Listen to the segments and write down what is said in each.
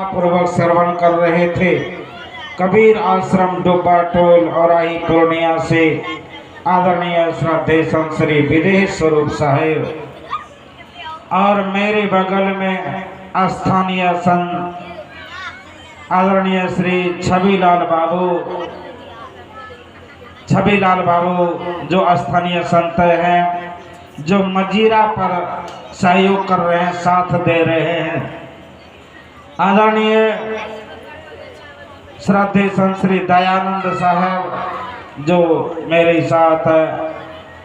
पूर्वक श्रवण कर रहे थे। कबीर आश्रम डुब्बा टोल औराही पूर्णिया से आदरणीय श्रद्धेय संत श्री विदेश स्वरूप साहेब और मेरे बगल में स्थानीय संत आदरणीय श्री छबीलाल बाबू जो स्थानीय संत हैं, जो मजीरा पर सहयोग कर रहे हैं, साथ दे रहे हैं। आदरणीय श्रद्धेय संत श्री दयानंद साहब जो मेरे साथ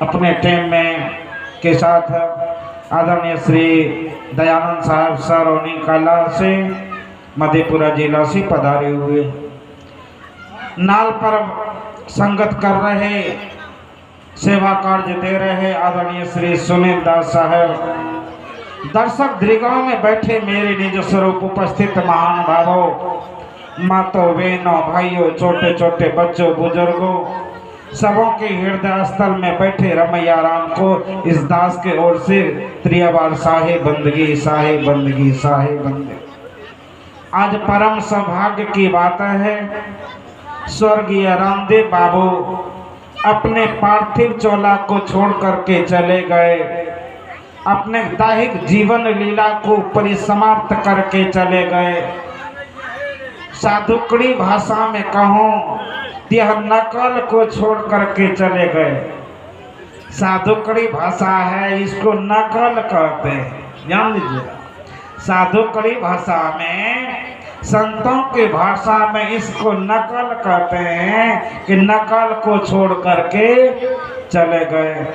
अपने टीम में के साथ आदरणीय श्री दयानंद साहब सरौनी कला से मधेपुरा जिला से पधारे हुए नाल पर संगत कर रहे, सेवा कार्य दे रहे आदरणीय श्री सुनील दास साहब, दर्शक दीर्घाओं में बैठे मेरे निज स्वरूप उपस्थित महान भावों, मातों, बहनों, भाइयों, छोटे छोटे बच्चों, बुजुर्गों, सबों के हृदय स्थल में बैठे रमैया राम को इस दास के ओर से त्रियाबार साहे बंदगी, साहे बंदगी, साहे बंदगी। आज परम सौभाग्य की बात है, स्वर्गीय रामदेव बाबू अपने पार्थिव चोला को छोड़ करके चले गए, अपने दैहिक जीवन लीला को परिसमाप्त करके चले गए। साधुकड़ी भाषा में कहूँ, यह नकल को छोड़ करके चले गए। साधुकड़ी भाषा है, इसको नकल कहते हैं, जान लीजिए। साधुकड़ी भाषा में, संतों की भाषा में इसको नकल कहते हैं कि नकल को छोड़ करके चले गए।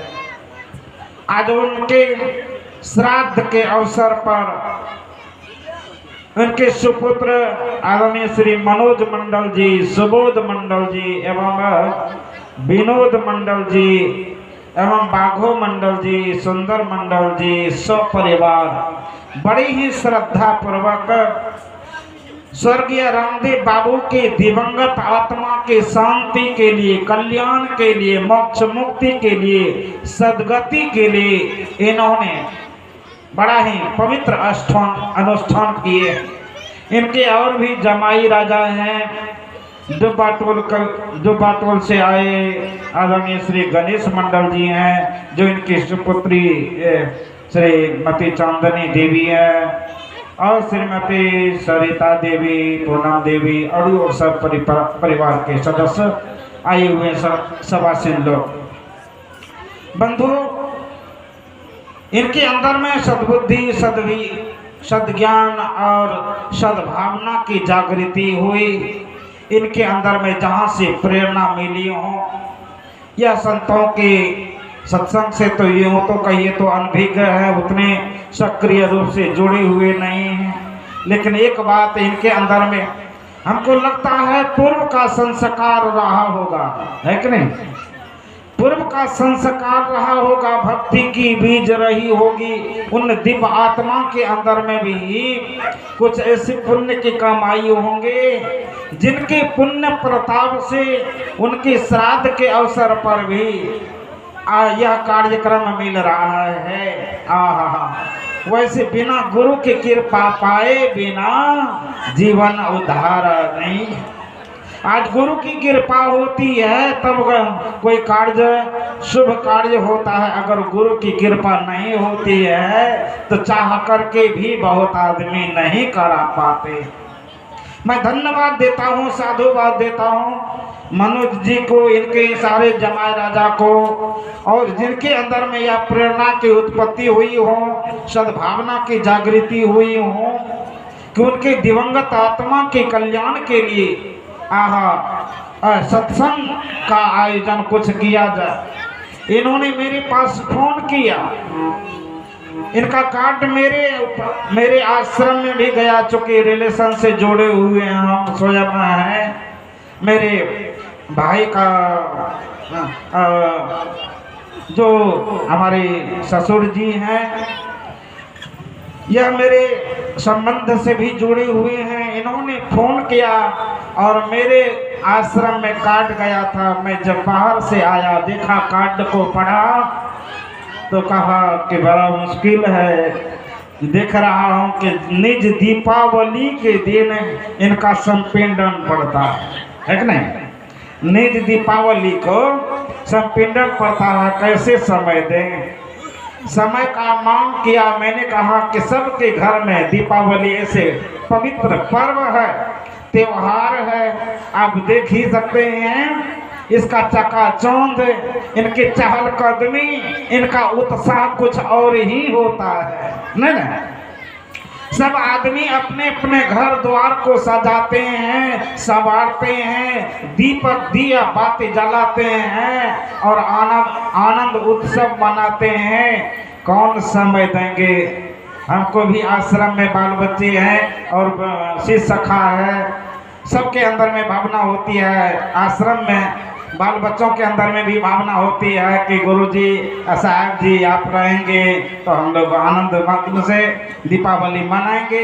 आज उनके श्राद्ध के अवसर पर उनके सुपुत्र आदरणीय श्री मनोज मंडल जी, सुबोध मंडल जी एवं विनोद मंडल जी एवं बाघो मंडल जी, सुंदर मंडल जी, सपरिवार बड़ी ही श्रद्धा पूर्वक स्वर्गीय रामदेव बाबू के दिवंगत आत्मा के शांति के लिए, कल्याण के लिए, मोक्ष मुक्ति के लिए, सद्गति के लिए इन्होंने बड़ा ही पवित्र अनुष्ठान किए। इनके और भी जमाई राजा हैं, दुब्बा टोल से आए आदरणीय श्री गणेश मंडल जी हैं, जो इनकी सुपुत्री श्रीमती चांदनी देवी है और श्रीमती सरिता देवी, पूनम देवी और सब परिवार के सदस्य आए हुए सभासीन लोग। बंधुओं, इनके अंदर में सद्बुद्धि, सद्ज्ञान और सद्भावना की जागृति हुई। इनके अंदर में जहाँ से प्रेरणा मिली हो, यह संतों के सत्संग से तो यूँ तो कहिए तो अनभिज्ञ है, उतने सक्रिय रूप से जुड़े हुए नहीं हैं। लेकिन एक बात इनके अंदर में हमको लगता है पूर्व का संस्कार रहा होगा, है कि नहीं? पूर्व का संस्कार रहा होगा, भक्ति की बीज रही होगी। उन दिव्य आत्मा के अंदर में भी कुछ ऐसे पुण्य की कमाई होंगे जिनके पुण्य प्रताप से उनके श्राद्ध के अवसर पर भी यह कार्यक्रम मिल रहा है। वैसे बिना गुरु की कृपा पाए बिना जीवन उद्धार नहीं। आज गुरु की कृपा होती है तब कोई कार्य, शुभ कार्य होता है। अगर गुरु की कृपा नहीं होती है तो चाह करके भी बहुत आदमी नहीं करा पाते। मैं धन्यवाद देता हूँ, साधुवाद देता हूँ मनोज जी को, इनके सारे जमाई राजा को, और जिनके अंदर में यह प्रेरणा की उत्पत्ति हुई हो, सद्भावना की जागृति हुई हो कि उनके दिवंगत आत्मा के कल्याण के लिए सत्संग का आयोजन कुछ किया जाए। इन्होंने मेरे पास फोन किया, इनका कार्ड मेरे आश्रम में भी गया, चूँकि रिलेशन से जुड़े हुए हैं, हम स्वयं हैं। मेरे भाई का जो हमारे ससुर जी हैं, यह मेरे संबंध से भी जुड़े हुए हैं। इन्होंने फोन किया और मेरे आश्रम में कार्ड गया था। मैं जब बाहर से आया, देखा कार्ड को, पढ़ा तो कहा कि बड़ा मुश्किल है देख रहा हूँ कि निज दीपावली के दिन इनका संपिंडन पड़ता है कि नहीं? निज दीपावली को संपिंडन पड़ता है। कैसे समय दें? समय का मांग किया। मैंने कहा कि सबके घर में दीपावली ऐसे पवित्र पर्व है, त्योहार है, आप देख ही सकते हैं इसका चकाचौंध, इनकी चहलकदमी, इनका उत्साह कुछ और ही होता है। नहीं, सब आदमी अपने अपने घर द्वार को सजाते हैं, संवारते हैं, दीपक दिया बाती जलाते हैं और आनंद उत्सव मनाते हैं। कौन समय देंगे? हमको भी आश्रम में बाल बच्चे हैं और शिष्य सखा है, सबके अंदर में भावना होती है। आश्रम में बाल बच्चों के अंदर में भी भावना होती है कि गुरुजी साहब जी आप रहेंगे तो हम लोग आनंद मग्न से दीपावली मनाएंगे।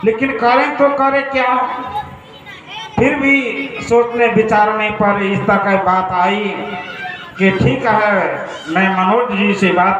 लेकिन करें तो करें क्या? फिर भी सोचने विचारने पर इस तरह की बात आई कि ठीक है, मैं मनोज जी से बात